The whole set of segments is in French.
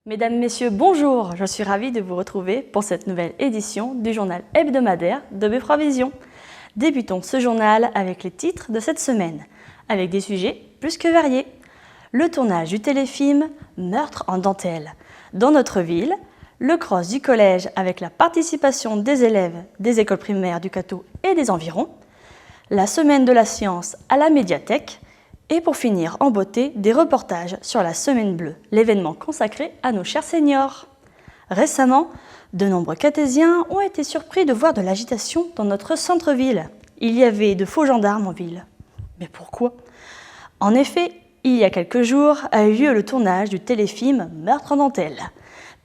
Mesdames, Messieurs, bonjour! Je suis ravie de vous retrouver pour cette nouvelle édition du journal hebdomadaire de Beffroi Vision. Débutons ce journal avec les titres de cette semaine, avec des sujets plus que variés. Le tournage du téléfilm Meurtre en dentelle. Dans notre ville, le cross du collège avec la participation des élèves des écoles primaires du Cateau et des environs, la semaine de la science à la médiathèque, et pour finir en beauté, des reportages sur la Semaine Bleue, l'événement consacré à nos chers seniors. Récemment, de nombreux Catésiens ont été surpris de voir de l'agitation dans notre centre-ville. Il y avait de faux gendarmes en ville. Mais pourquoi? En effet, il y a quelques jours a eu lieu le tournage du téléfilm Meurtre en dentelle,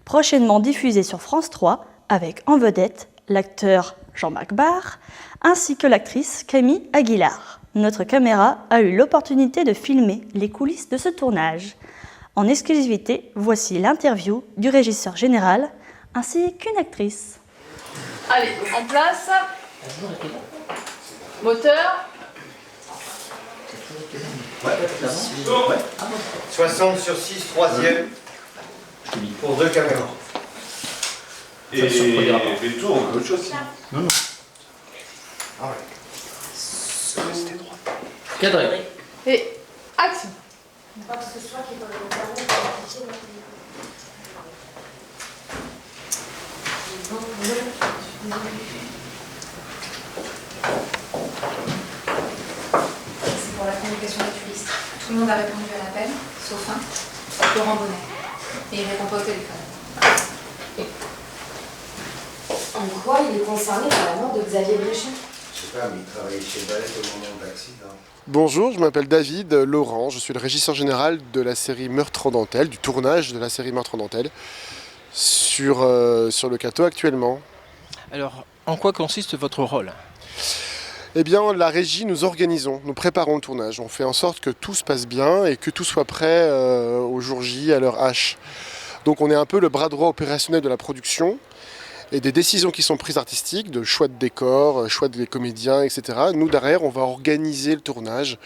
prochainement diffusé sur France 3 avec en vedette l'acteur Jean-Marc Barr ainsi que l'actrice Camille Aguilar. Notre caméra a eu l'opportunité de filmer les coulisses de ce tournage. En exclusivité, voici l'interview du régisseur général ainsi qu'une actrice. Allez, en place. Moteur. 60 sur 6, troisième, pour 2 caméras. Et les tours, on peut autre chose. Non. Ah ouais. Restez droit. Cadré. Et action. C'est pour la communication des turistes. Tout le monde a répondu à l'appel, sauf un, Laurent Bonnet. Et il répond pas au téléphone. En quoi il est concerné par la mort de Xavier Bréchin? Je sais pas, mais il travaillait chez Ballet au moment de l'accident. Bonjour, je m'appelle David Laurent, je suis le régisseur général de la série Meurtre en dentelle, du tournage de la série Meurtre en dentelle sur le Cateau actuellement. Alors, en quoi consiste votre rôle? Eh bien, la régie, nous organisons, nous préparons le tournage. On fait en sorte que tout se passe bien et que tout soit prêt au jour J, à l'heure H. Donc on est un peu le bras droit opérationnel de la production et des décisions qui sont prises artistiques, de choix de décor, choix des comédiens, etc. Nous, derrière, on va organiser le tournage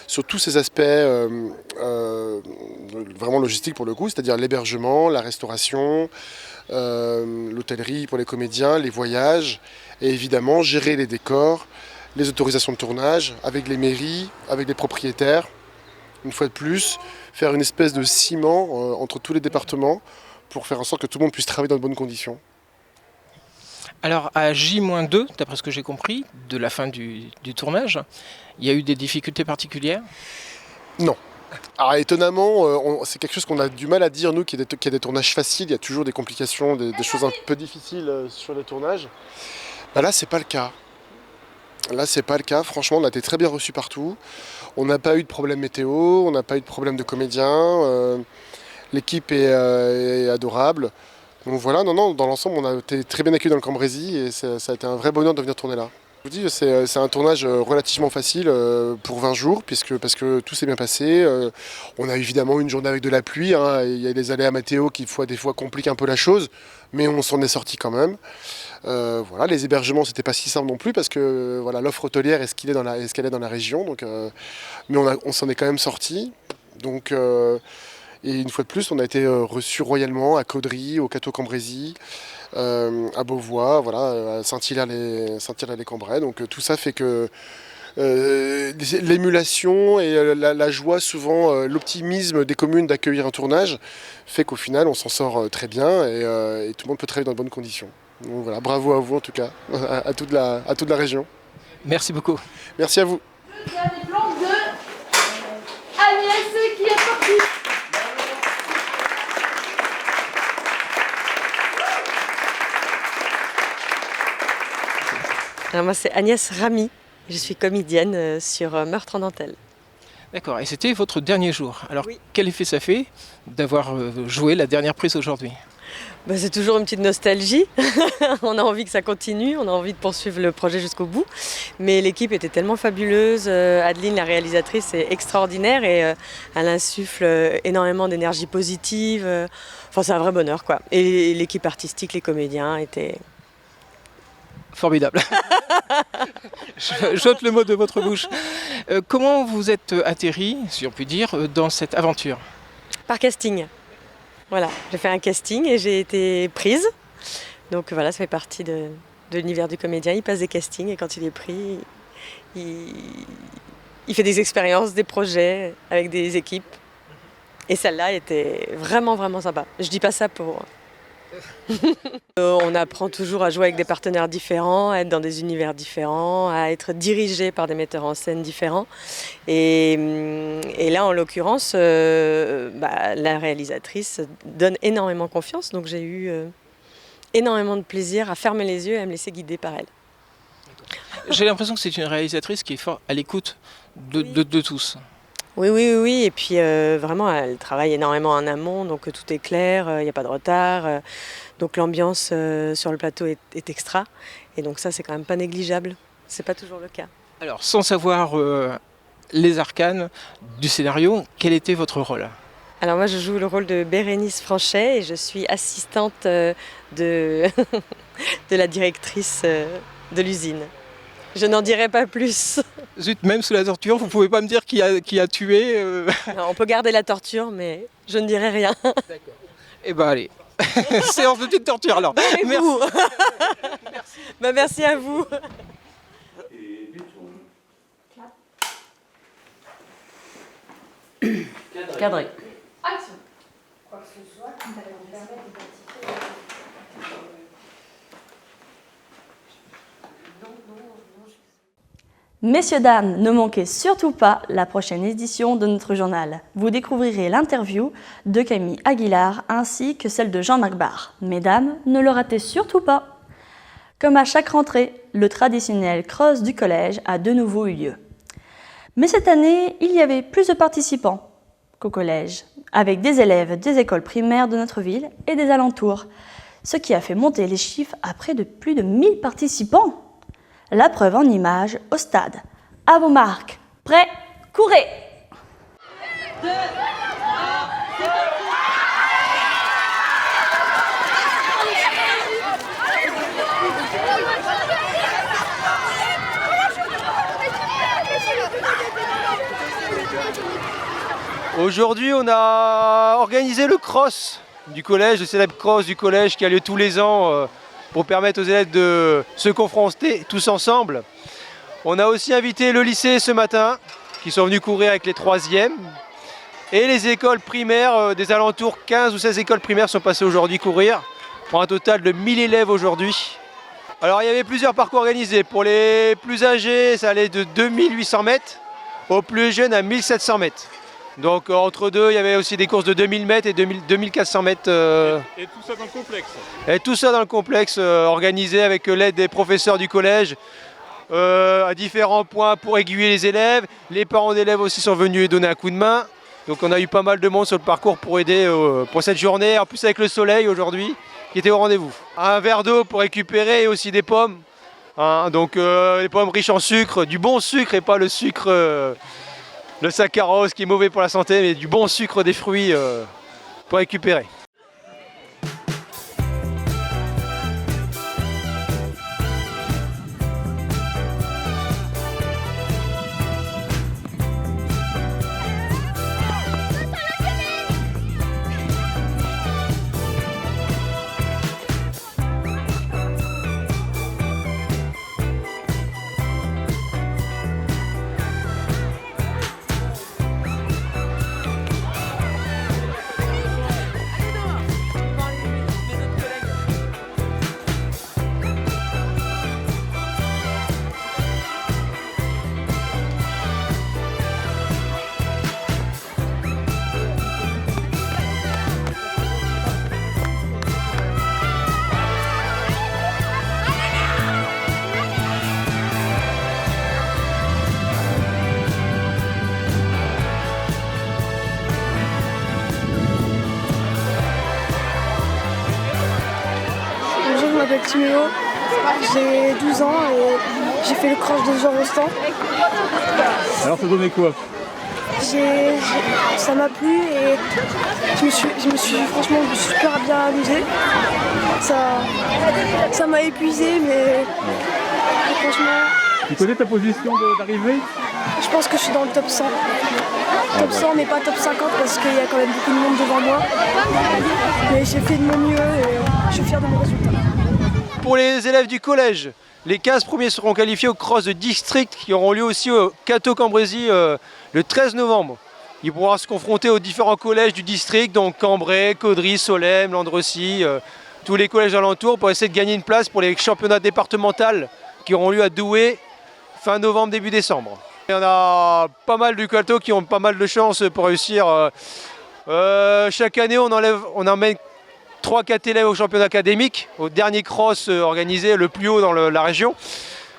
sur tous ces aspects vraiment logistiques pour le coup, c'est-à-dire l'hébergement, la restauration, l'hôtellerie pour les comédiens, les voyages, et évidemment gérer les décors, les autorisations de tournage avec les mairies, avec les propriétaires. Une fois de plus, faire une espèce de ciment entre tous les départements pour faire en sorte que tout le monde puisse travailler dans de bonnes conditions. Alors, à J-2, d'après ce que j'ai compris, de la fin du tournage, il y a eu des difficultés particulières? Non. Alors étonnamment, c'est quelque chose qu'on a du mal à dire, nous, qu'il y a des tournages faciles, il y a toujours des complications, des choses un peu difficiles sur les tournages. Bah là, c'est pas le cas. Là, c'est pas le cas. Franchement, on a été très bien reçus partout. On n'a pas eu de problème météo, on n'a pas eu de problème de comédiens. L'équipe est adorable. Donc voilà, non, dans l'ensemble, on a été très bien accueillis dans le Cambrésis et ça a été un vrai bonheur de venir tourner là. Je vous dis, c'est un tournage relativement facile pour 20 jours, parce que tout s'est bien passé. On a évidemment une journée avec de la pluie, hein, il y a des aléas météo qui des fois compliquent un peu la chose, mais on s'en est sorti quand même. Voilà, les hébergements, c'était pas si simple non plus, parce que voilà, l'offre hôtelière est ce qu'elle est dans la région, donc, mais on s'en est quand même sorti. Donc, et une fois de plus, on a été reçus royalement à Caudry, au Cateau Cambrésis, à Beauvois, voilà, à Saint-Hilaire-les-Cambrais. Donc tout ça fait que l'émulation et la joie, souvent l'optimisme des communes d'accueillir un tournage, fait qu'au final, on s'en sort très bien et tout le monde peut travailler dans de bonnes conditions. Donc voilà, bravo à vous en tout cas, à toute la région. Merci beaucoup. Merci à vous. Le dernier plan de Agnès qui est partie. Alors moi c'est Agnès Ramy, je suis comédienne sur Meurtre en dentelle. D'accord, et c'était votre dernier jour. Alors, oui. Quel effet ça fait d'avoir joué la dernière prise aujourd'hui? C'est toujours une petite nostalgie, on a envie que ça continue, on a envie de poursuivre le projet jusqu'au bout. Mais l'équipe était tellement fabuleuse, Adeline la réalisatrice est extraordinaire et elle insuffle énormément d'énergie positive. Enfin c'est un vrai bonheur quoi. Et l'équipe artistique, les comédiens étaient... Formidable. J'ôte le mot de votre bouche. Comment vous êtes atterri, si on peut dire, dans cette aventure? Par casting. Voilà, j'ai fait un casting et j'ai été prise. Donc voilà, ça fait partie de l'univers du comédien. Il passe des castings et quand il est pris, il fait des expériences, des projets avec des équipes. Et celle-là était vraiment, vraiment sympa. Je dis pas ça pour... On apprend toujours à jouer avec des partenaires différents, à être dans des univers différents, à être dirigé par des metteurs en scène différents. Et là, en l'occurrence, la réalisatrice donne énormément confiance. Donc j'ai eu énormément de plaisir à fermer les yeux et à me laisser guider par elle. J'ai l'impression que c'est une réalisatrice qui est fort à l'écoute de tous. Oui. Et puis vraiment, elle travaille énormément en amont, donc tout est clair, il n'y a pas de retard. Donc l'ambiance sur le plateau est extra. Et donc ça, c'est quand même pas négligeable. C'est pas toujours le cas. Alors, sans savoir les arcanes du scénario, quel était votre rôle ? Alors moi, je joue le rôle de Bérénice Franchet et je suis assistante de, de la directrice de l'usine. Je n'en dirai pas plus. Zut, même sous la torture, vous pouvez pas me dire qui a tué Non, on peut garder la torture, mais je ne dirai rien. D'accord. Eh ben allez, séance de petite torture alors. Merci. Merci à vous. Cadré. Action. Quoi que ce soit qui va leur permettre d'identifier. Messieurs, dames, ne manquez surtout pas la prochaine édition de notre journal. Vous découvrirez l'interview de Camille Aguilar ainsi que celle de Jean-Marc Barre. Mesdames, ne le ratez surtout pas. Comme à chaque rentrée, le traditionnel cross du collège a de nouveau eu lieu. Mais cette année, il y avait plus de participants qu'au collège, avec des élèves des écoles primaires de notre ville et des alentours, ce qui a fait monter les chiffres à près de plus de 1000 participants. La preuve en images au stade. À vos marques. Prêts, courez! Aujourd'hui, on a organisé le cross du collège, le célèbre cross du collège qui a lieu tous les ans pour permettre aux élèves de se confronter tous ensemble. On a aussi invité le lycée ce matin, qui sont venus courir avec les 3e. Et les écoles primaires des alentours, 15 ou 16 écoles primaires sont passées aujourd'hui courir, pour un total de 1000 élèves aujourd'hui. Alors il y avait plusieurs parcours organisés. Pour les plus âgés, ça allait de 2800 mètres, aux plus jeunes à 1700 mètres. Donc entre deux, il y avait aussi des courses de 2000 mètres et 2400 mètres. Et tout ça dans le complexe. Et tout ça dans le complexe, organisé avec l'aide des professeurs du collège, à différents points pour aiguiller les élèves. Les parents d'élèves aussi sont venus donner un coup de main. Donc on a eu pas mal de monde sur le parcours pour aider pour cette journée, en plus avec le soleil aujourd'hui, qui était au rendez-vous. Un verre d'eau pour récupérer et aussi des pommes. Donc les pommes riches en sucre, du bon sucre et pas le sucre... le saccharose qui est mauvais pour la santé, mais du bon sucre des fruits pour récupérer. Bonjour, je m'appelle Timéo, j'ai 12 ans et j'ai fait le cross de Jean Rostand. Alors ça donnait quoi? Ça m'a plu et je me suis franchement super bien amusée. Ça m'a épuisé mais franchement... Tu connais ta position d'arrivée? Je pense que je suis dans le top 100. top 100 mais pas top 50 parce qu'il y a quand même beaucoup de monde devant moi. Mais j'ai fait de mon mieux et je suis fière de mon résultat. Pour les élèves du collège, les 15 premiers seront qualifiés au cross de district qui auront lieu aussi au Cateau-Cambrésis le 13 novembre. Ils pourront se confronter aux différents collèges du district, donc Cambrai, Caudry, Solesmes, Landrecies, tous les collèges alentours pour essayer de gagner une place pour les championnats départementaux qui auront lieu à Douai fin novembre, début décembre. Il y en a pas mal du Cateau qui ont pas mal de chances pour réussir. Chaque année, on emmène 3-4 élèves au championnat académique, au dernier cross organisé le plus haut dans la région.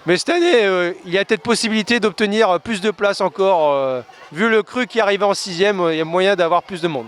Mais cette année, il y a peut-être possibilité d'obtenir plus de places encore. Vu le cru qui arrive en 6e, il y a moyen d'avoir plus de monde.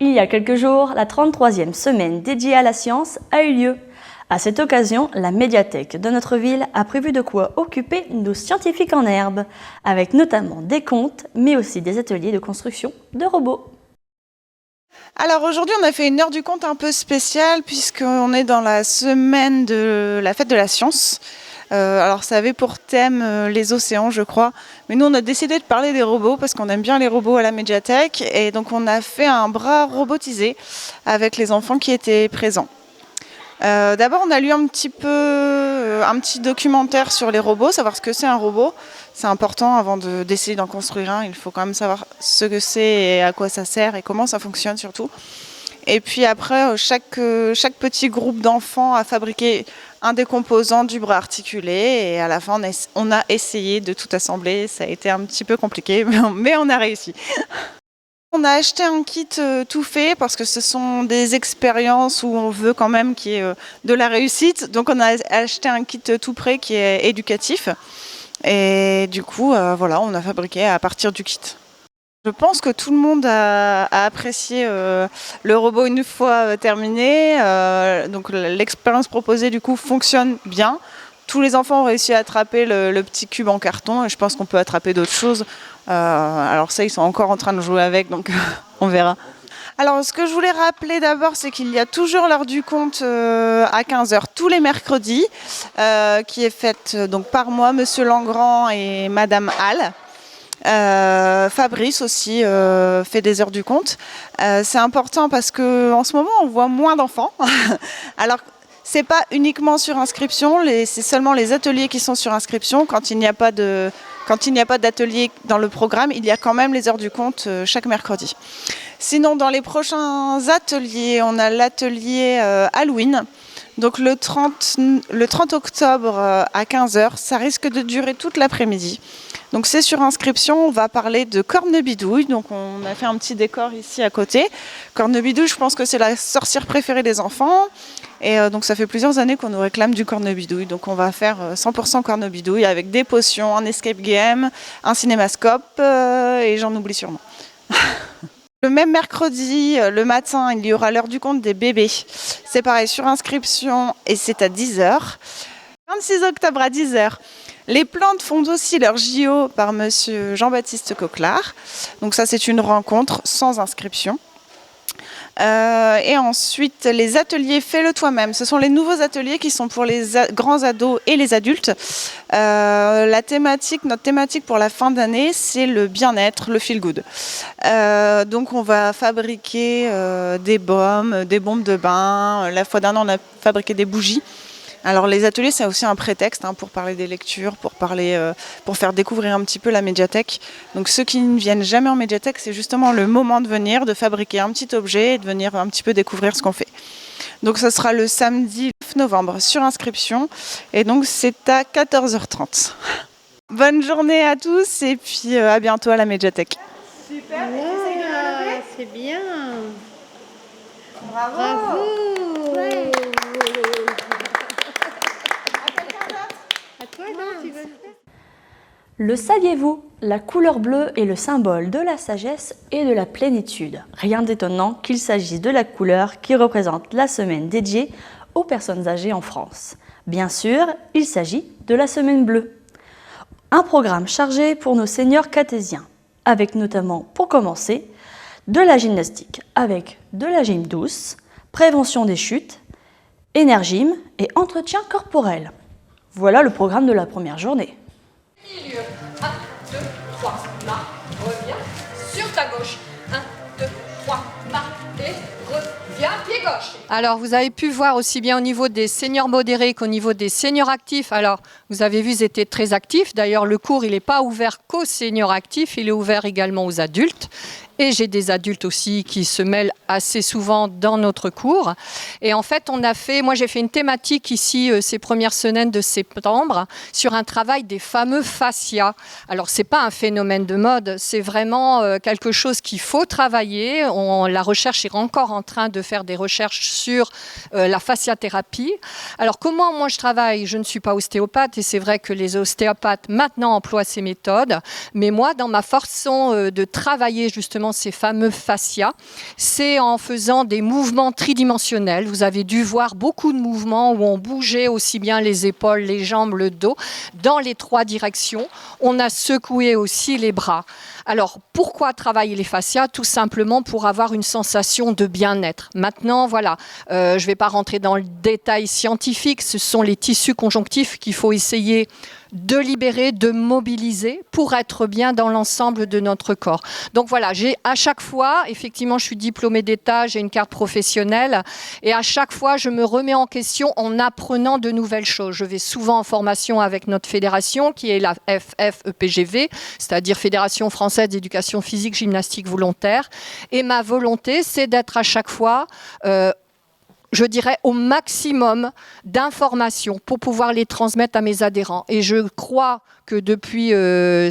Il y a quelques jours, la 33e semaine dédiée à la science a eu lieu. À cette occasion, la médiathèque de notre ville a prévu de quoi occuper nos scientifiques en herbe, avec notamment des contes, mais aussi des ateliers de construction de robots. Alors aujourd'hui, on a fait une heure du conte un peu spéciale puisqu'on est dans la semaine de la fête de la science. Alors ça avait pour thème les océans, je crois. Mais nous, on a décidé de parler des robots parce qu'on aime bien les robots à la médiathèque. Et donc on a fait un bras robotisé avec les enfants qui étaient présents. D'abord, on a lu un petit documentaire sur les robots, savoir ce que c'est un robot. C'est important avant d'essayer d'en construire un. Il faut quand même savoir ce que c'est et à quoi ça sert et comment ça fonctionne surtout. Et puis après, chaque petit groupe d'enfants a fabriqué un des composants du bras articulé. Et à la fin, on a essayé de tout assembler. Ça a été un petit peu compliqué, mais on a réussi. On a acheté un kit tout fait parce que ce sont des expériences où on veut quand même qu'il y ait de la réussite. Donc on a acheté un kit tout prêt qui est éducatif. Et du coup, voilà, on a fabriqué à partir du kit. Je pense que tout le monde a apprécié le robot une fois terminé. Donc l'expérience proposée du coup fonctionne bien. Tous les enfants ont réussi à attraper le petit cube en carton et je pense qu'on peut attraper d'autres choses. Alors ça, ils sont encore en train de jouer avec, donc on verra. Alors ce que je voulais rappeler d'abord, c'est qu'il y a toujours l'heure du conte à 15h tous les mercredis, qui est faite donc par moi, Monsieur Langrand et Madame Hall. Fabrice aussi fait des heures du conte. C'est important parce qu'en ce moment, on voit moins d'enfants. Alors, c'est pas uniquement sur inscription, c'est seulement les ateliers qui sont sur inscription. Quand il n'y a pas d'atelier dans le programme, il y a quand même les heures du conte chaque mercredi. Sinon, dans les prochains ateliers, on a l'atelier Halloween. Donc le 30 octobre à 15h, ça risque de durer toute l'après-midi. Donc c'est sur inscription, on va parler de Cornebidouille. Donc on a fait un petit décor ici à côté. Cornebidouille, je pense que c'est la sorcière préférée des enfants. Et donc ça fait plusieurs années qu'on nous réclame du Cornebidouille. Donc on va faire 100% Cornebidouille avec des potions, un escape game, un cinémascope et j'en oublie sûrement. Le même mercredi, le matin, il y aura l'heure du conte des bébés. C'est pareil, sur inscription et c'est à 10h. 26 octobre à 10h. Les plantes font aussi leur JO par monsieur Jean-Baptiste Coquelard. Donc ça, c'est une rencontre sans inscription. Et ensuite, les ateliers Fais-le toi-même. Ce sont les nouveaux ateliers qui sont pour les grands ados et les adultes. Notre thématique pour la fin d'année, c'est le bien-être, le feel good. Donc on va fabriquer des bombes de bain. La fois dernière, on a fabriqué des bougies. Alors les ateliers, c'est aussi un prétexte pour parler des lectures, pour faire découvrir un petit peu la médiathèque. Donc ceux qui ne viennent jamais en médiathèque, c'est justement le moment de venir, de fabriquer un petit objet et de venir un petit peu découvrir ce qu'on fait. Donc ce sera le samedi 9 novembre sur inscription et donc c'est à 14h30. Bonne journée à tous et puis à bientôt à la médiathèque. Super, c'est bien. Bravo. Bravo. Ouais. Le saviez-vous? La couleur bleue est le symbole de la sagesse et de la plénitude. Rien d'étonnant qu'il s'agisse de la couleur qui représente la semaine dédiée aux personnes âgées en France. Bien sûr, il s'agit de la semaine bleue. Un programme chargé pour nos seniors cathésiens, avec notamment, pour commencer, de la gymnastique avec de la gym douce, prévention des chutes, énergym et entretien corporel. Voilà le programme de la première journée. Milieu. 1, 2, 3, marche, reviens. Sur ta gauche. 1, 2, 3, marche et reviens, pied gauche. Alors, vous avez pu voir aussi bien au niveau des seniors modérés qu'au niveau des seniors actifs. Alors, vous avez vu, ils étaient très actifs. D'ailleurs, le cours, il n'est pas ouvert qu'aux seniors actifs, il est ouvert également aux adultes. Et j'ai des adultes aussi qui se mêlent assez souvent dans notre cours. Et en fait, moi j'ai fait une thématique ici, ces premières semaines de septembre, sur un travail des fameux fascias. Alors, c'est pas un phénomène de mode, c'est vraiment quelque chose qu'il faut travailler. La recherche est encore en train de faire des recherches sur la fasciathérapie. Alors, comment moi je travaille? Je ne suis pas ostéopathe et c'est vrai que les ostéopathes maintenant emploient ces méthodes. Mais moi, dans ma façon de travailler justement justement ces fameux fascias, c'est en faisant des mouvements tridimensionnels. Vous avez dû voir beaucoup de mouvements où on bougeait aussi bien les épaules, les jambes, le dos, dans les 3 directions. On a secoué aussi les bras. Alors, pourquoi travailler les fascias? Tout simplement pour avoir une sensation de bien-être. Maintenant, voilà, je ne vais pas rentrer dans le détail scientifique, ce sont les tissus conjonctifs qu'il faut essayer de libérer, de mobiliser pour être bien dans l'ensemble de notre corps. Donc voilà, à chaque fois, effectivement, je suis diplômée d'État, j'ai une carte professionnelle et à chaque fois, je me remets en question en apprenant de nouvelles choses. Je vais souvent en formation avec notre fédération qui est la FFEPGV, c'est-à-dire Fédération Française d'Éducation Physique Gymnastique Volontaire. Et ma volonté, c'est d'être à chaque fois je dirais, au maximum d'informations pour pouvoir les transmettre à mes adhérents. Et je crois que depuis,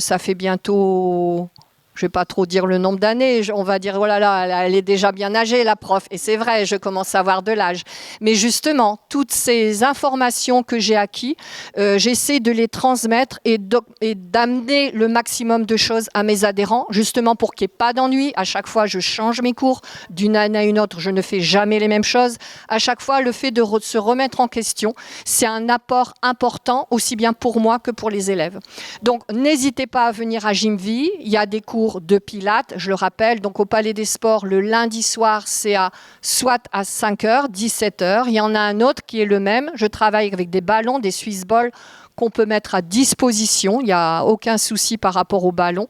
ça fait bientôt... Je ne vais pas trop dire le nombre d'années, on va dire, oh là là, elle est déjà bien âgée, la prof. Et c'est vrai, je commence à avoir de l'âge. Mais justement, toutes ces informations que j'ai acquises, j'essaie de les transmettre et d'amener le maximum de choses à mes adhérents, justement pour qu'il n'y ait pas d'ennui. À chaque fois, je change mes cours. D'une année à une autre, je ne fais jamais les mêmes choses. À chaque fois, le fait de se remettre en question, c'est un apport important, aussi bien pour moi que pour les élèves. Donc, n'hésitez pas à venir à Gymvie. Il y a des cours de pilates, je le rappelle, donc au Palais des Sports, le lundi soir, c'est soit à 5h, 17h. Il y en a un autre qui est le même. Je travaille avec des ballons, des Swiss balls qu'on peut mettre à disposition. Il n'y a aucun souci par rapport aux ballons.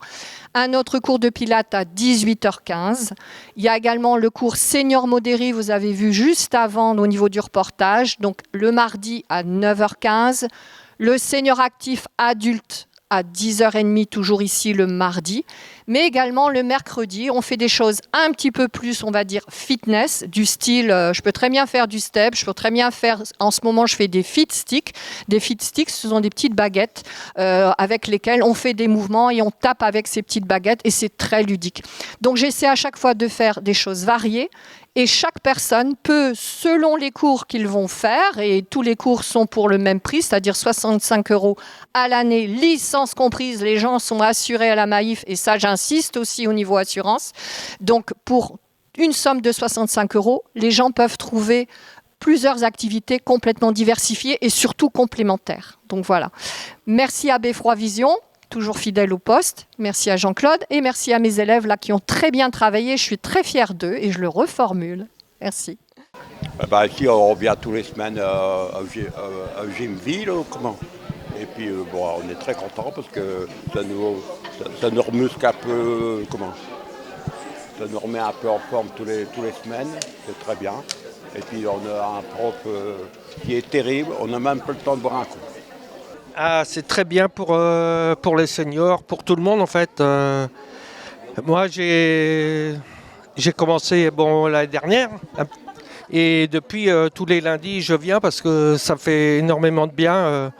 Un autre cours de pilates à 18h15. Il y a également le cours senior modéré, vous avez vu juste avant au niveau du reportage, donc le mardi à 9h15. Le senior actif adulte à 10h30, toujours ici le mardi, mais également le mercredi, on fait des choses un petit peu plus, on va dire, fitness, du style, je peux très bien faire du step, je peux très bien faire, en ce moment je fais des fit sticks. Des fit sticks, ce sont des petites baguettes avec lesquelles on fait des mouvements et on tape avec ces petites baguettes et c'est très ludique. Donc j'essaie à chaque fois de faire des choses variées. Et chaque personne peut, selon les cours qu'ils vont faire, et tous les cours sont pour le même prix, c'est-à-dire 65 € à l'année, licence comprise, les gens sont assurés à la Maïf, et ça j'insiste aussi au niveau assurance. Donc pour une somme de 65 €, les gens peuvent trouver plusieurs activités complètement diversifiées et surtout complémentaires. Donc voilà. Merci à Beffroi Vision. Toujours fidèle au poste. Merci à Jean-Claude et merci à mes élèves là qui ont très bien travaillé. Je suis très fière d'eux et je le reformule. Merci. Ici, on revient tous les semaines à Gymvie, comment. Et puis, on est très contents parce que ça nous remusque un peu, comment. Ça nous remet un peu en forme tous les semaines. C'est très bien. Et puis, on a un prof qui est terrible. On n'a même pas le temps de boire un coup. Ah, c'est très bien pour les seniors, pour tout le monde en fait. Moi j'ai commencé l'année dernière et depuis tous les lundis je viens parce que ça fait énormément de bien.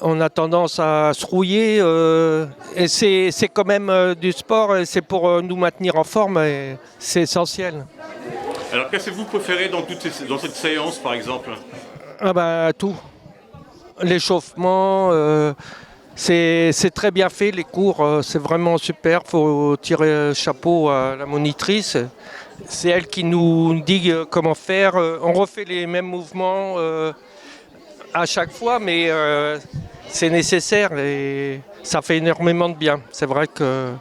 On a tendance à se rouiller et c'est quand même du sport et c'est pour nous maintenir en forme et c'est essentiel. Alors qu'est-ce que vous préférez dans cette séance par exemple? Tout. L'échauffement, c'est très bien fait, les cours, c'est vraiment super. Il faut tirer chapeau à la monitrice. C'est elle qui nous dit comment faire. On refait les mêmes mouvements à chaque fois, mais c'est nécessaire et ça fait énormément de bien. C'est vrai que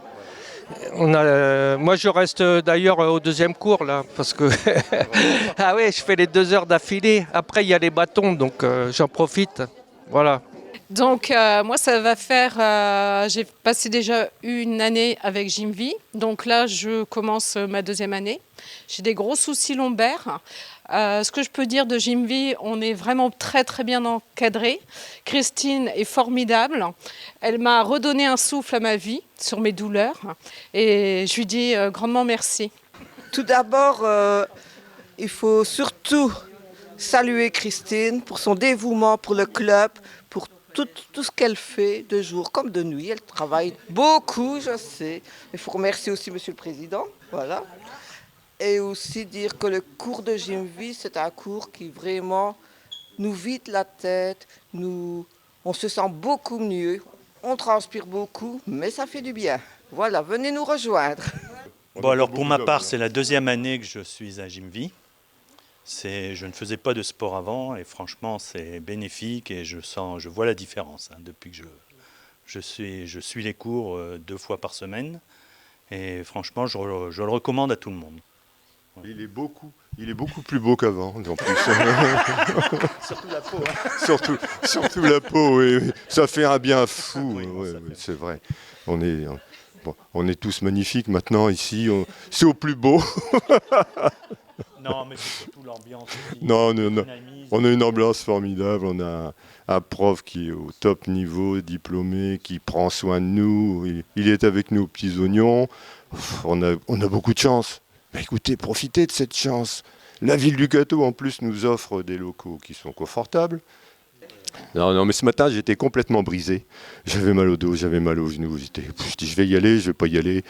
moi je reste d'ailleurs au deuxième cours là, parce que ah ouais, je fais les 2 heures d'affilée. Après il y a les bâtons, donc j'en profite. Voilà. Donc moi ça va faire, j'ai passé déjà une année avec Gymvie, donc là je commence ma 2e année. J'ai des gros soucis lombaires. Ce que je peux dire de Gymvie, on est vraiment très très bien encadré. Christine est formidable. Elle m'a redonné un souffle à ma vie sur mes douleurs et je lui dis grandement merci. Tout d'abord, il faut surtout saluer Christine pour son dévouement pour le club, pour tout ce qu'elle fait de jour comme de nuit. Elle travaille beaucoup, je sais. Il faut remercier aussi Monsieur le Président. Voilà. Et aussi dire que le cours de Gymvie, c'est un cours qui vraiment nous vide la tête. On se sent beaucoup mieux. On transpire beaucoup, mais ça fait du bien. Voilà, venez nous rejoindre. Bon, alors pour ma part, c'est la deuxième année que je suis à Gymvie. Je ne faisais pas de sport avant et franchement, c'est bénéfique et je vois la différence depuis que je suis les cours 2 fois par semaine. Et franchement, je le recommande à tout le monde. Il est beaucoup plus beau qu'avant, en plus. Surtout la peau. Surtout la peau, oui. Ça fait un bien fou, oui, c'est vrai. On est tous magnifiques maintenant ici, c'est au plus beau. Non, mais c'est surtout l'ambiance. Non, on a une ambiance formidable, on a un prof qui est au top niveau, diplômé, qui prend soin de nous, il est avec nous aux petits oignons. On a beaucoup de chance. Mais écoutez, profitez de cette chance. La ville du Gâteau, en plus, nous offre des locaux qui sont confortables. Non, mais ce matin, j'étais complètement brisé. J'avais mal au dos, j'avais mal aux genoux. Je dis, je vais y aller, je vais pas y aller.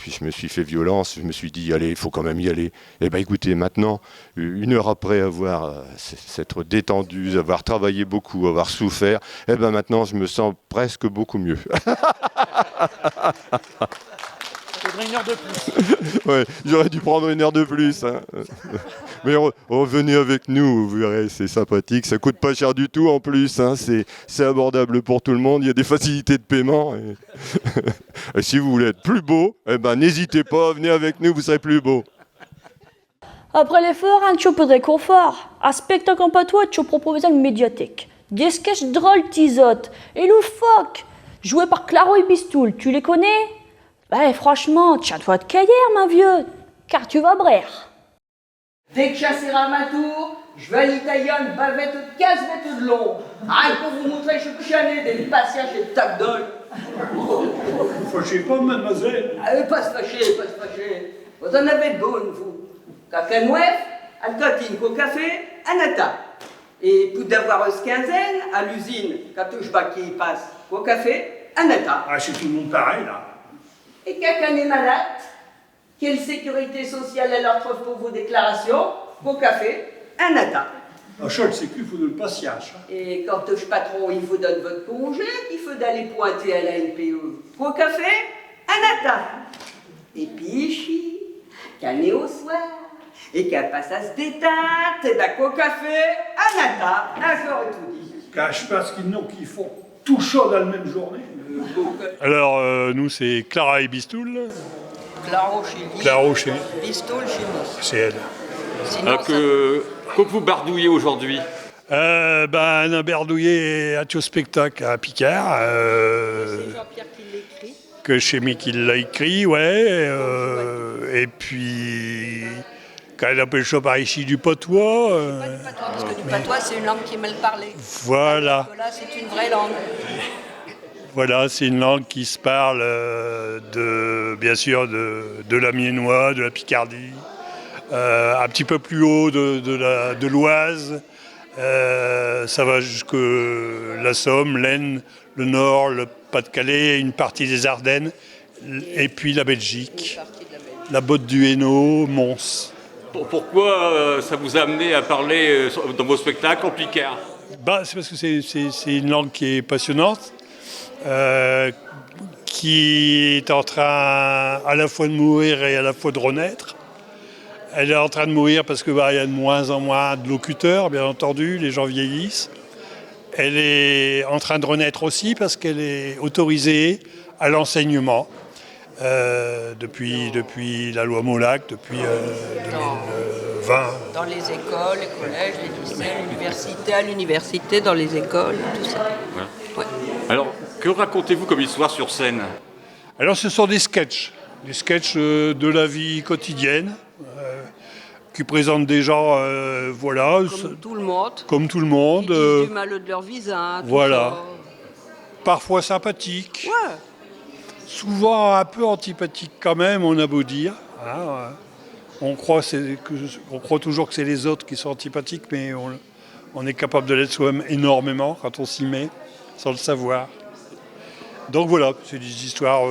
Puis je me suis fait violence, je me suis dit, allez, il faut quand même y aller. Eh bien, écoutez, maintenant, 1 heure après avoir s'être détendu, avoir travaillé beaucoup, avoir souffert, eh bien, maintenant, je me sens presque beaucoup mieux. Faudrait 1 heure de plus. Ouais, j'aurais dû prendre 1 heure de plus. Hein. Mais revenez avec nous, vous verrez, c'est sympathique. Ça coûte pas cher du tout en plus. Hein. C'est abordable pour tout le monde. Il y a des facilités de paiement. Et si vous voulez être plus beau, eh ben, n'hésitez pas, venez avec nous, vous serez plus beau. Après l'effort, un tchou peu de réconfort. Un spectacle en patois, tchou proposé une médiathèque. Des sketchs drôles tisotes et loufoques, joués par Claro et Bistoul. Tu les connais? Franchement, tiens-toi de cahier, ma vieux, car tu vas brère. Dès que chasserai ma tour, je vais à l'Itaïon, bavette de 15 mètres de long. Rien pour vous montrer que je suis des patients chez le tac d'ol. Fâchez pas, mademoiselle. Allez, pas se fâcher, pas se fâcher. Vous en avez de bonnes, vous. Cacanouef, al cantine, au café, anata. Et pour d'avoir une quinzaine, à l'usine, quand touche pas qui passe, au café, anata. Ah, c'est tout le monde pareil, là. Et quelqu'un est malade, quelle sécurité sociale elle leur trouve pour vos déclarations? Au café, un nata. Achat le sécu, il faut de le patience. Et quand le patron, il vous donne votre congé, il faut d'aller pointer à la NPE. Au café, un nata. Et puis, qu'elle est au soir, et qu'elle passe à se détendre, et d'un café, un nata. J'aurais tout dit. Cache pas ce qu'ils font tout chaud dans la même journée. Alors, nous, c'est Clara et Bistoul. Claro chez lui. Bistoul chez nous. C'est elle. Que vous bardouillez aujourd'hui? On a bardouillé à tout spectacle à Picard. C'est Jean-Pierre qui l'écrit. Que chez moi qui l'a écrit, ouais. Et puis, quand elle appelle ça par ici du patois. Pas du patois, parce que du patois, c'est une langue qui est mal parlée. Voilà. Là, c'est une vraie langue. Voilà, c'est une langue qui se parle bien sûr de l'Amiénois, de la Picardie, un petit peu plus haut de l'Oise. Ça va jusque la Somme, l'Aisne, le Nord, le Pas-de-Calais, une partie des Ardennes, et puis la Belgique, la Botte du Hainaut, Mons. Pourquoi ça vous a amené à parler dans vos spectacles en Picard? C'est parce que c'est une langue qui est passionnante. Qui est en train à la fois de mourir et à la fois de renaître. Elle est en train de mourir parce qu'il y a de moins en moins de locuteurs, bien entendu, les gens vieillissent. Elle est en train de renaître aussi parce qu'elle est autorisée à l'enseignement depuis la loi Molac, depuis 2020. Dans les écoles, les collèges, les lycées, l'université, à l'université, dans les écoles, tout ça. Voilà. Ouais. Alors, que racontez-vous comme histoire sur scène? Alors, ce sont des sketchs de la vie quotidienne, qui présentent des gens, voilà. Comme tout le monde. Qui disent du mal de leur visage. Voilà. Parfois sympathiques. Ouais. Souvent un peu antipathiques quand même, on a beau dire. Hein, on croit toujours que c'est les autres qui sont antipathiques, mais on est capable de l'être soi-même énormément quand on s'y met, sans le savoir. Donc voilà, c'est des histoires,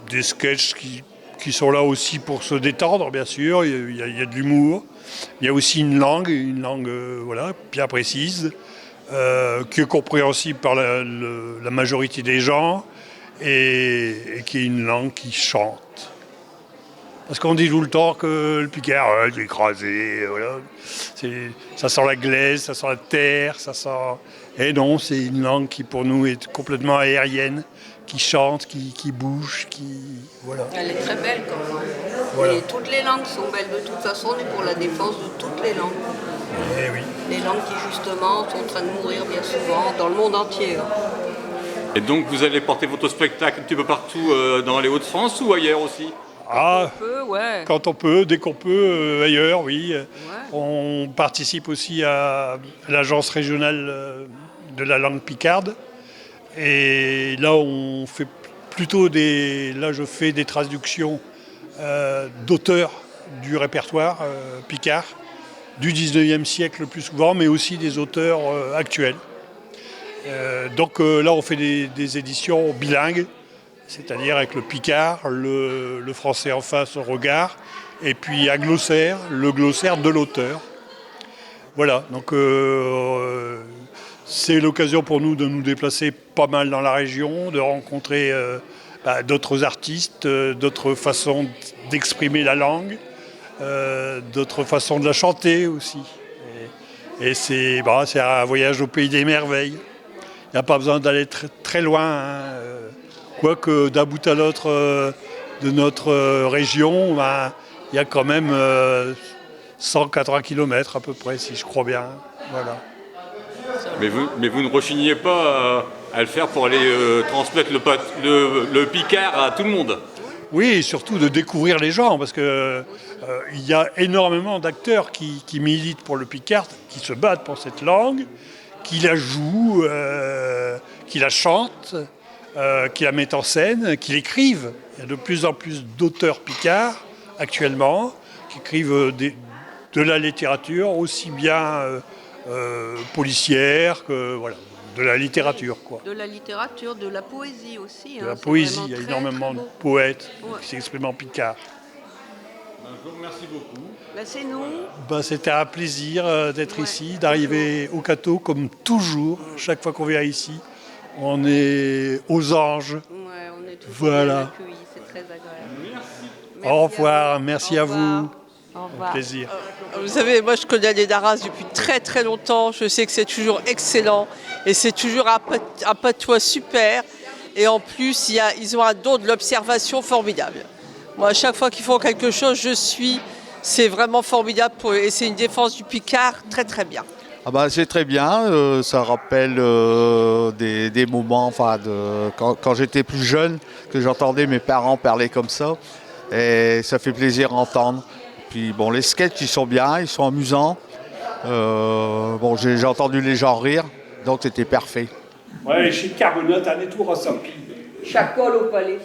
des sketchs qui sont là aussi pour se détendre, bien sûr. Il y a de l'humour. Il y a aussi une langue voilà, bien précise, qui est compréhensible par la majorité des gens et qui est une langue qui chante. Parce qu'on dit tout le temps que le picard, c'est écrasé, voilà. Ça sent la glaise, ça sent la terre, ça sent... Et non, c'est une langue qui pour nous est complètement aérienne, qui chante, qui bouge, qui... Voilà. Elle est très belle quand même. Voilà. Et toutes les langues sont belles. De toute façon, on est pour la défense de toutes les langues. Eh oui. Les langues qui justement sont en train de mourir bien souvent dans le monde entier. Et donc vous allez porter votre spectacle un petit peu partout dans les Hauts-de-France ou ailleurs aussi? Ah, ouais. quand on peut, dès qu'on peut, ailleurs, oui. Ouais. On participe aussi à l'agence régionale de la langue picarde. Et là, on fait plutôt là, je fais des traductions d'auteurs du répertoire picard, du 19e siècle le plus souvent, mais aussi des auteurs actuels. Donc là, on fait des éditions bilingues, c'est-à-dire avec le picard, le français en face au regard, et puis un glossaire, le glossaire de l'auteur. Voilà, donc c'est l'occasion pour nous de nous déplacer pas mal dans la région, de rencontrer d'autres artistes, d'autres façons d'exprimer la langue, d'autres façons de la chanter aussi. Et c'est un voyage au pays des merveilles. Il n'y a pas besoin d'aller très loin, hein. Quoique d'un bout à l'autre de notre région, il y a quand même 180 km à peu près, si je crois bien. Voilà. Mais vous ne rechignez pas à le faire pour aller transmettre le picard à tout le monde? Oui, et surtout de découvrir les gens, parce que il y a énormément d'acteurs qui militent pour le picard, qui se battent pour cette langue, qui la jouent, qui la chantent, qui la mettent en scène, qui l'écrivent. Il y a de plus en plus d'auteurs picards actuellement qui écrivent de la littérature aussi bien policière que voilà, de la littérature, quoi. De la littérature, de la poésie aussi. De la poésie, il y a énormément de poètes qui s'expriment en picard. Je vous remercie beaucoup. Là, c'est nous. C'était un plaisir d'être ici, d'arriver au Cateau, comme toujours, chaque fois qu'on vient ici. On est aux anges. Ouais, on est toujours voilà. accueillis, c'est très agréable. Merci. Au revoir, merci à vous. Au revoir. Plaisir. Vous savez, moi je connais les Darras depuis très très longtemps. Je sais que c'est toujours excellent et c'est toujours un patois super. Et en plus, ils ont un don de l'observation formidable. Moi, à chaque fois qu'ils font quelque chose, c'est vraiment formidable et c'est une défense du Picard très très bien. C'est très bien, ça rappelle des moments quand j'étais plus jeune, que j'entendais mes parents parler comme ça, et ça fait plaisir à entendre. Puis les sketchs ils sont bien, ils sont amusants, j'ai entendu les gens rire, donc c'était parfait. Ouais, chez Carbonate, on est tout ressenti. Chacol au palais.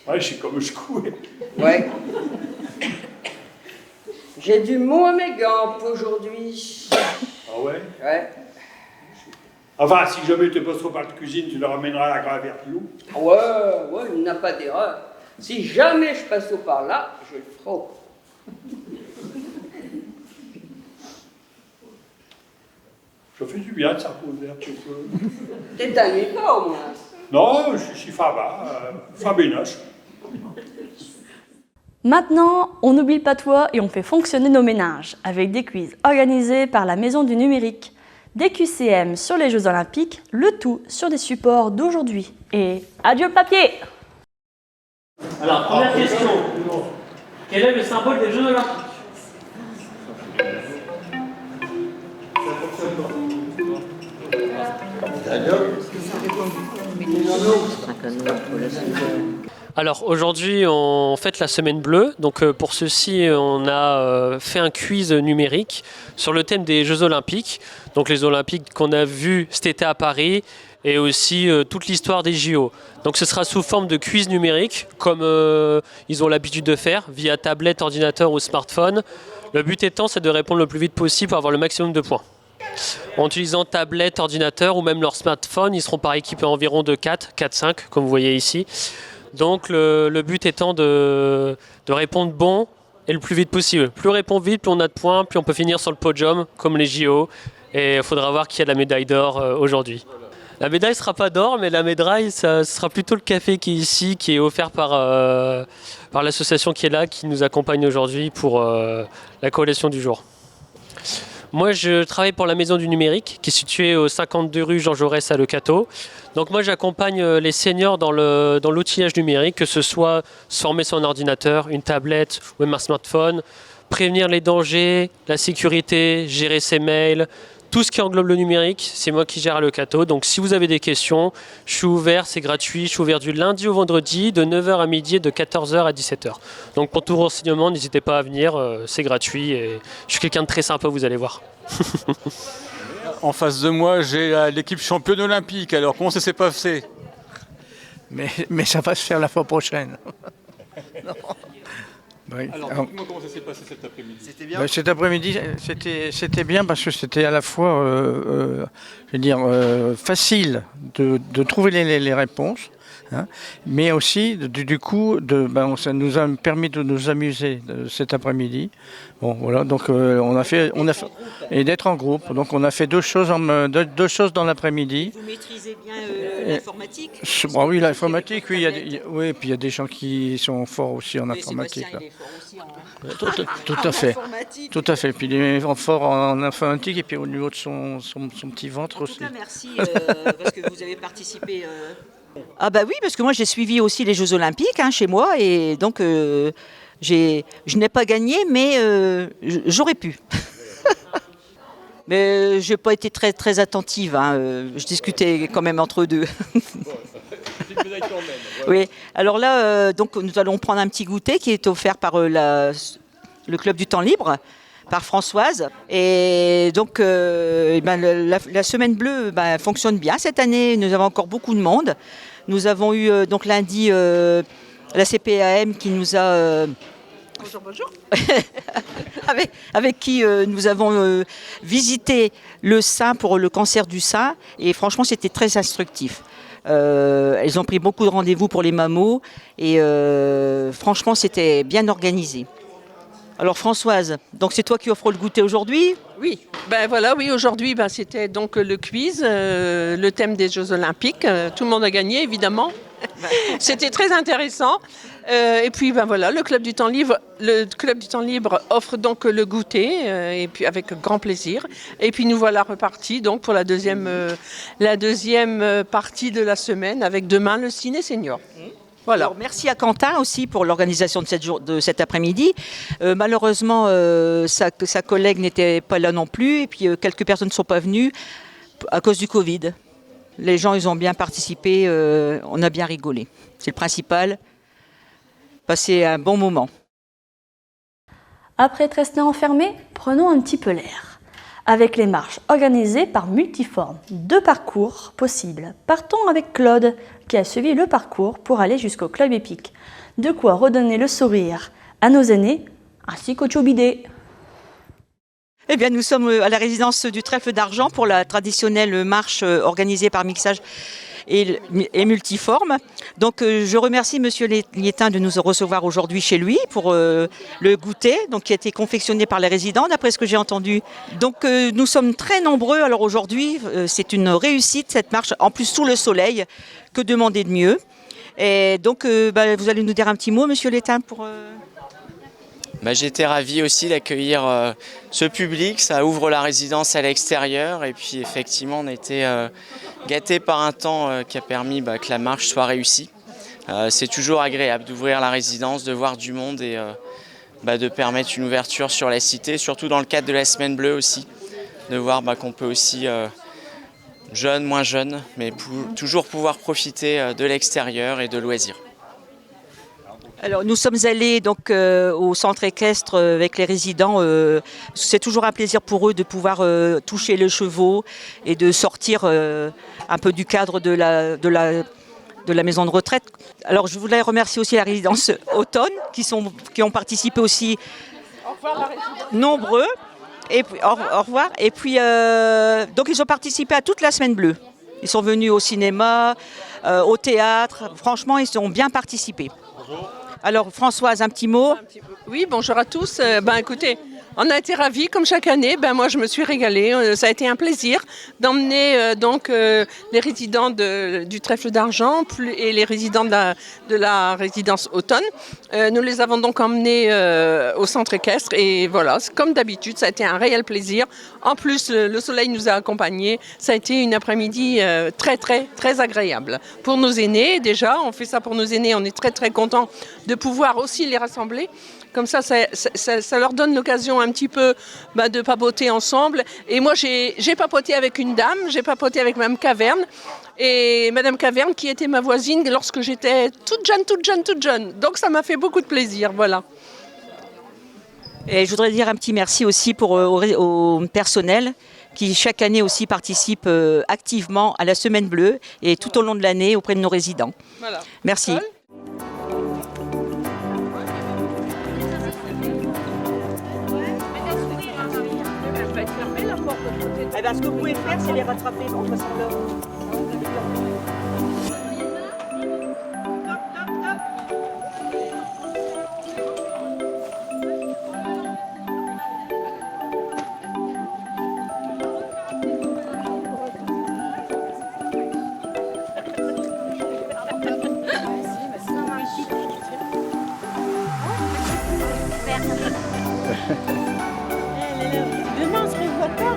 Ouais, je suis comme je couais. Ouais. J'ai du mot à mes gants aujourd'hui. Ah ouais? Ouais. Enfin, si jamais tu passes trop par la cuisine, tu le ramèneras à la Gravière Pilou. Ouais, il n'y a pas d'erreur. Si jamais je passe au par là, je le ferai. Ça fait du bien de s'imposer un petit peu. T'es tanné pas au moins? Non, je suis Fabénoche. Maintenant, on oublie le patois et on fait fonctionner nos ménages avec des quiz organisés par la Maison du Numérique, des QCM sur les Jeux Olympiques, le tout sur des supports d'aujourd'hui. Et adieu le papier! Alors, première question. Quel est le symbole des Jeux Olympiques? Alors aujourd'hui on fête la semaine bleue, donc pour ceci on a fait un quiz numérique sur le thème des Jeux Olympiques. Donc les Olympiques qu'on a vus cet été à Paris et aussi toute l'histoire des JO. Donc ce sera sous forme de quiz numérique comme ils ont l'habitude de faire via tablette, ordinateur ou smartphone. Le but étant c'est de répondre le plus vite possible pour avoir le maximum de points. En utilisant tablette, ordinateur ou même leur smartphone, ils seront par équipe environ de 4-5 comme vous voyez ici. Donc le but étant de répondre bon et le plus vite possible. Plus on répond vite, plus on a de points, plus on peut finir sur le podium comme les JO. Et il faudra voir qui a la médaille d'or aujourd'hui. La médaille ne sera pas d'or, mais la médaille, ça sera plutôt le café qui est ici, qui est offert par l'association qui est là, qui nous accompagne aujourd'hui pour la collation du jour. Moi, je travaille pour la Maison du Numérique, qui est située au 52 rue Jean Jaurès à Le Cateau. Donc moi, j'accompagne les seniors dans l'outillage numérique, que ce soit se former sur un ordinateur, une tablette ou même un smartphone, prévenir les dangers, la sécurité, gérer ses mails, tout ce qui englobe le numérique, c'est moi qui gère à Le Cateau. Donc si vous avez des questions, je suis ouvert, c'est gratuit. Je suis ouvert du lundi au vendredi, de 9h à midi et de 14h à 17h. Donc pour tout renseignement, n'hésitez pas à venir, c'est gratuit. Et je suis quelqu'un de très sympa, vous allez voir. En face de moi, j'ai l'équipe championne olympique. Alors comment ça s'est passé? Mais ça va se faire la fois prochaine. Non. Oui. Alors, dites-moi comment ça s'est passé cet après-midi. C'était bien. Cet après-midi, c'était bien parce que c'était à la fois, facile de trouver les réponses, hein, mais aussi du coup, ça nous a permis de nous amuser cet après-midi. Bon, voilà, donc on a fait et d'être en groupe. Donc on a fait deux choses dans l'après-midi. Vous maîtrisez bien l'informatique? Oui, l'informatique, oui, oui, puis il y a des gens qui sont forts aussi en informatique. Sébastien, il est fort aussi Tout à fait. Tout à fait. Puis il est fort en informatique et puis au niveau de son petit ventre aussi. En tout cas, merci parce que vous avez participé. Ah bah oui, parce que moi j'ai suivi aussi les Jeux Olympiques chez moi et donc je n'ai pas gagné, mais j'aurais pu. Mais je n'ai pas été très, très attentive. Je discutais quand même entre eux deux. Oui. Alors là, donc nous allons prendre un petit goûter qui est offert par le Club du Temps Libre, par Françoise. Et donc la Semaine Bleue fonctionne bien cette année. Nous avons encore beaucoup de monde. Nous avons eu donc lundi la CPAM qui nous a... Bonjour. avec qui nous avons visité le sein pour le cancer du sein. Et franchement, c'était très instructif. Elles ont pris beaucoup de rendez-vous pour les mammos. Et franchement, c'était bien organisé. Alors Françoise, donc c'est toi qui offres le goûter aujourd'hui? Oui, oui, aujourd'hui c'était donc le quiz, le thème des Jeux Olympiques. Tout le monde a gagné évidemment. C'était très intéressant. Et puis le Club du Temps Libre offre donc le goûter et puis avec grand plaisir. Et puis nous voilà repartis donc pour la deuxième partie de la semaine avec demain le ciné senior. Voilà. Alors, merci à Quentin aussi pour l'organisation de cet après-midi. Malheureusement, sa collègue n'était pas là non plus et puis quelques personnes ne sont pas venues à cause du Covid. Les gens, ils ont bien participé, on a bien rigolé. C'est le principal. Passer un bon moment. Après être resté enfermé, prenons un petit peu l'air. Avec les marches organisées par Multiforme, 2 parcours possibles. Partons avec Claude, qui a suivi le parcours pour aller jusqu'au Club Épique. De quoi redonner le sourire à nos aînés, ainsi qu'au Chobidé. Eh bien, nous sommes à la résidence du Trèfle d'Argent pour la traditionnelle marche organisée par Mixage et Multiforme. Donc, je remercie Monsieur Liétin de nous recevoir aujourd'hui chez lui pour le goûter, donc qui a été confectionné par les résidents, d'après ce que j'ai entendu. Donc, nous sommes très nombreux. Alors aujourd'hui, c'est une réussite cette marche, en plus sous le soleil. Que demander de mieux? Et donc, vous allez nous dire un petit mot, Monsieur Liétin, pour... J'étais ravi aussi d'accueillir ce public, ça ouvre la résidence à l'extérieur et puis effectivement on a été gâtés par un temps qui a permis que la marche soit réussie. C'est toujours agréable d'ouvrir la résidence, de voir du monde et de permettre une ouverture sur la cité, surtout dans le cadre de la Semaine Bleue aussi, de voir qu'on peut aussi, jeunes, moins jeunes, mais toujours pouvoir profiter de l'extérieur et de loisirs. Alors nous sommes allés donc au centre équestre avec les résidents. C'est toujours un plaisir pour eux de pouvoir toucher le cheval et de sortir un peu du cadre de la maison de retraite. Alors je voulais remercier aussi la résidence Automne qui ont participé aussi nombreux. Et puis, au revoir. Et puis donc ils ont participé à toute la Semaine Bleue. Ils sont venus au cinéma, au théâtre. Franchement, ils ont bien participé. Bonjour. Alors Françoise, un petit mot. Oui, bonjour à tous. Écoutez, On a été ravis, comme chaque année. Moi, je me suis régalée. Ça a été un plaisir d'emmener les résidents du Trèfle d'Argent et les résidents de la résidence Automne. Nous les avons donc emmenés au centre équestre. Et voilà, comme d'habitude, ça a été un réel plaisir. En plus, le soleil nous a accompagnés. Ça a été une après-midi très, très, très agréable. Pour nos aînés, déjà, on fait ça pour nos aînés. On est très, très contents de pouvoir aussi les rassembler. Comme ça leur donne l'occasion un petit peu de papoter ensemble. Et moi, j'ai papoté avec une dame, j'ai papoté avec Mme Caverne. Et Mme Caverne qui était ma voisine lorsque j'étais toute jeune. Donc ça m'a fait beaucoup de plaisir, voilà. Et je voudrais dire un petit merci aussi au personnel qui chaque année aussi participe activement à la Semaine Bleue et tout au long de l'année auprès de nos résidents. Voilà. Merci. Ce que vous pouvez faire, c'est les rattraper entre Demain, on se revoit pas.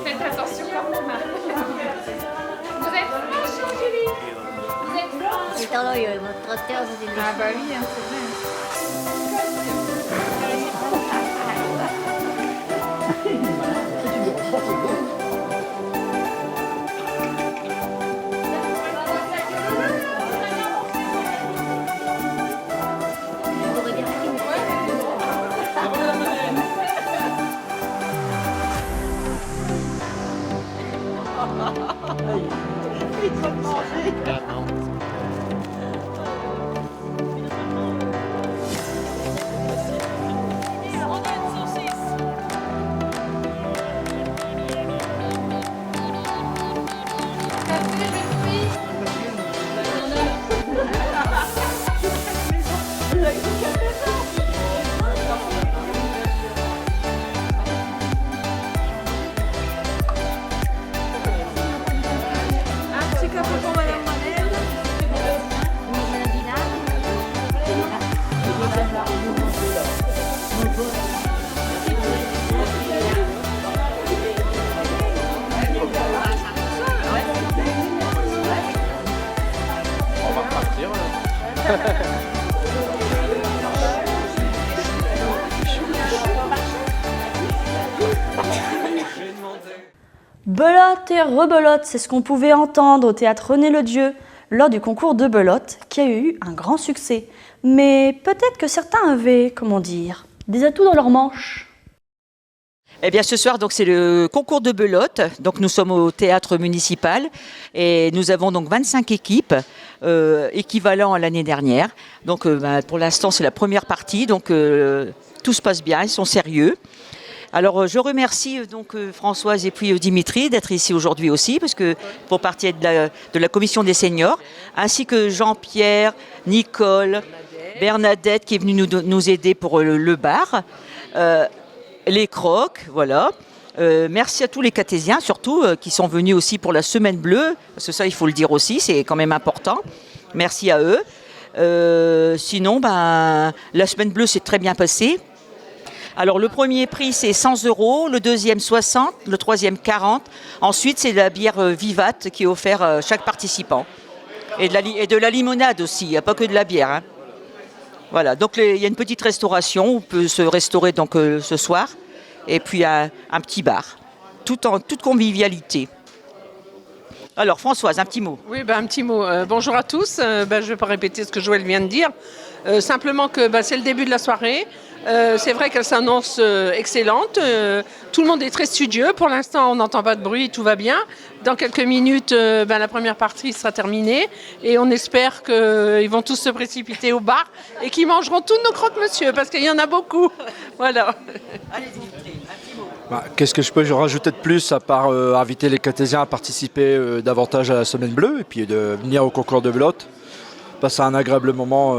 Faites attention quand même. Vous êtes franche, Julie? Vous êtes franche? Ah bah oui, hein, c'est vrai. Belote et rebelote, c'est ce qu'on pouvait entendre au théâtre René Ledieu lors du concours de belote qui a eu un grand succès. Mais peut-être que certains avaient, comment dire, des atouts dans leurs manches. Eh bien, ce soir, donc, c'est le concours de belote. Donc, nous sommes au théâtre municipal et nous avons donc 25 équipes, équivalent à l'année dernière. Donc, pour l'instant, c'est la première partie. Donc, tout se passe bien, ils sont sérieux. Alors je remercie donc Françoise et puis Dimitri d'être ici aujourd'hui aussi, parce que pour partie de la commission des seniors, ainsi que Jean-Pierre, Nicole, Bernadette qui est venue nous aider pour le bar, les crocs, voilà. Merci à tous les Catésiens, surtout, qui sont venus aussi pour la Semaine Bleue, parce que ça, il faut le dire aussi, c'est quand même important. Merci à eux. Sinon, la Semaine Bleue s'est très bien passée. Alors, le premier prix, c'est 100 €, le deuxième, 60, le troisième, 40. Ensuite, c'est la bière Vivat qui est offerte à chaque participant. Et de la limonade aussi, il n'y a pas que de la bière. Hein. Voilà, donc il y a une petite restauration, on peut se restaurer donc, ce soir. Et puis un petit bar, tout en toute convivialité. Alors Françoise, un petit mot. Oui, un petit mot. Bonjour à tous. Je ne vais pas répéter ce que Joël vient de dire. Simplement que c'est le début de la soirée. C'est vrai qu'elle s'annonce excellente. Tout le monde est très studieux. Pour l'instant, on n'entend pas de bruit, tout va bien. Dans quelques minutes, la première partie sera terminée. Et on espère qu'ils vont tous se précipiter au bar et qu'ils mangeront tous nos croque-monsieur, parce qu'il y en a beaucoup. Voilà. Allez, Dimitri, un petit mot. Qu'est-ce que je peux rajouter de plus à part inviter les Catésiens à participer davantage à la Semaine Bleue et puis de venir au concours de belote, passer un agréable moment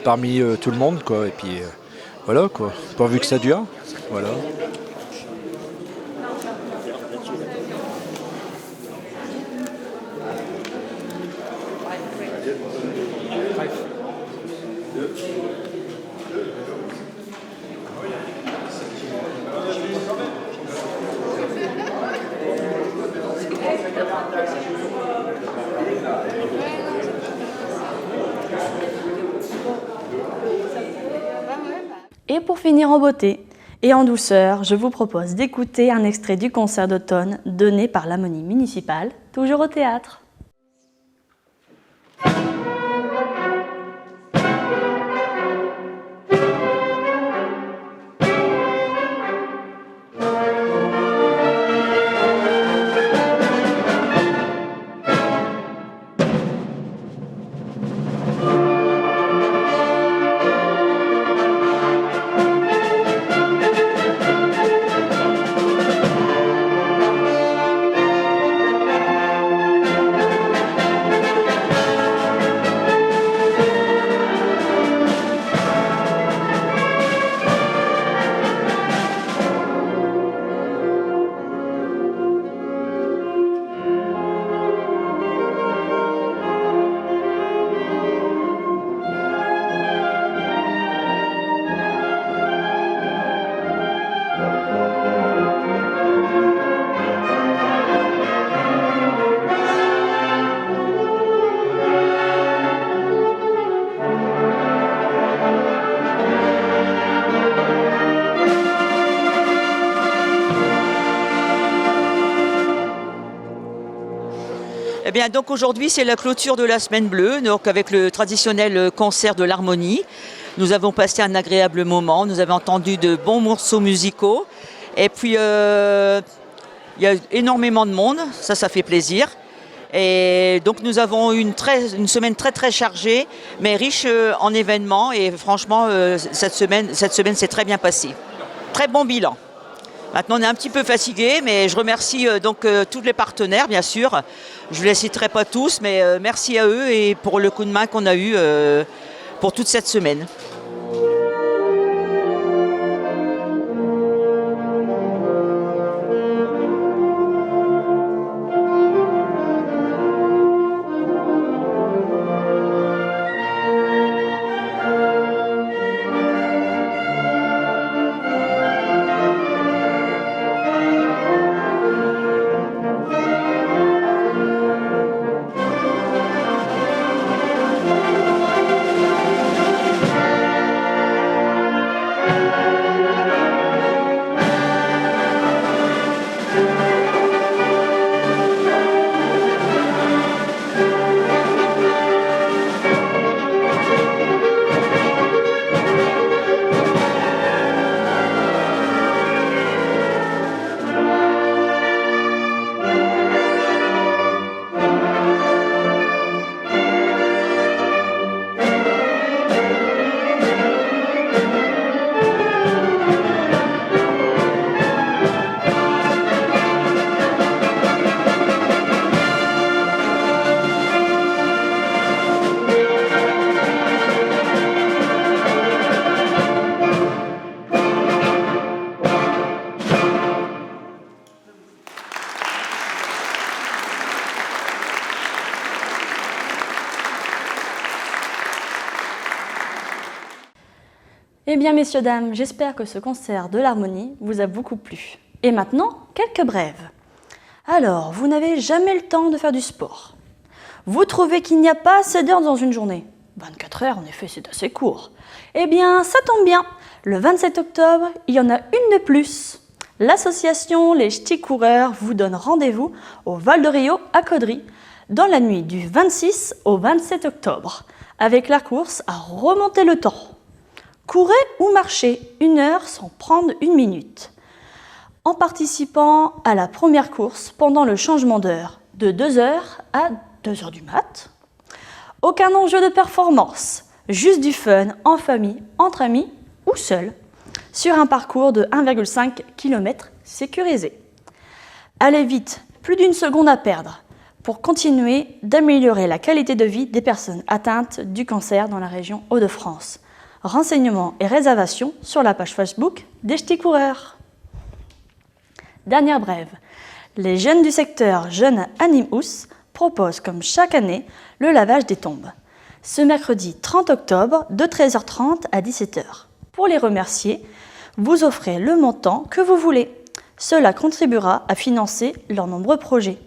parmi tout le monde, quoi. Et puis voilà, quoi, pourvu que ça dure. Voilà. Et pour finir en beauté et en douceur, je vous propose d'écouter un extrait du concert d'automne donné par l'Harmonie municipale, toujours au théâtre. Eh bien, donc aujourd'hui, c'est la clôture de la Semaine Bleue, donc avec le traditionnel concert de l'Harmonie. Nous avons passé un agréable moment, nous avons entendu de bons morceaux musicaux. Et puis, il y a énormément de monde, ça fait plaisir. Et donc, nous avons une semaine très très chargée, mais riche en événements. Et franchement, cette semaine s'est très bien passée. Très bon bilan. Maintenant, on est un petit peu fatigué, mais je remercie tous les partenaires, bien sûr. Je ne les citerai pas tous, mais merci à eux et pour le coup de main qu'on a eu pour toute cette semaine. Eh bien, messieurs, dames, j'espère que ce concert de l'harmonie vous a beaucoup plu. Et maintenant, quelques brèves. Alors, vous n'avez jamais le temps de faire du sport. Vous trouvez qu'il n'y a pas assez d'heures dans une journée. 24 heures, en effet, c'est assez court. Eh bien, ça tombe bien. Le 27 octobre, il y en a une de plus. L'association Les Ch'tis Coureurs vous donne rendez-vous au Val de Rio à Caudry dans la nuit du 26 au 27 octobre avec la course à remonter le temps. Courez ou marchez 1 heure sans prendre 1 minute. En participant à la première course pendant le changement d'heure de 2h à 2h du mat'. Aucun enjeu de performance, juste du fun en famille, entre amis ou seul, sur un parcours de 1,5 km sécurisé. Allez vite, plus d'1 seconde à perdre, pour continuer d'améliorer la qualité de vie des personnes atteintes du cancer dans la région Hauts-de-France. Renseignements et réservations sur la page Facebook des Ch'tis Coureurs. Dernière brève, les jeunes du secteur Jeunes à Nîmes-Housse proposent comme chaque année le lavage des tombes. Ce mercredi 30 octobre de 13h30 à 17h. Pour les remercier, vous offrez le montant que vous voulez. Cela contribuera à financer leurs nombreux projets.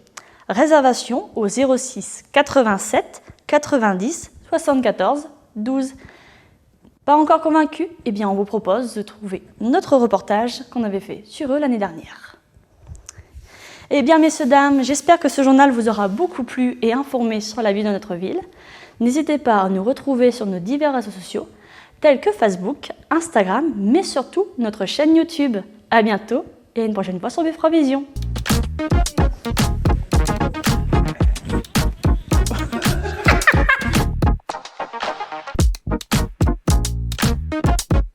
Réservation au 06 87 90 74 12. Pas encore convaincu? Eh bien, on vous propose de trouver notre reportage qu'on avait fait sur eux l'année dernière. Eh bien, messieurs, dames, j'espère que ce journal vous aura beaucoup plu et informé sur la vie de notre ville. N'hésitez pas à nous retrouver sur nos divers réseaux sociaux, tels que Facebook, Instagram, mais surtout notre chaîne YouTube. À bientôt et à une prochaine fois sur Beffravision.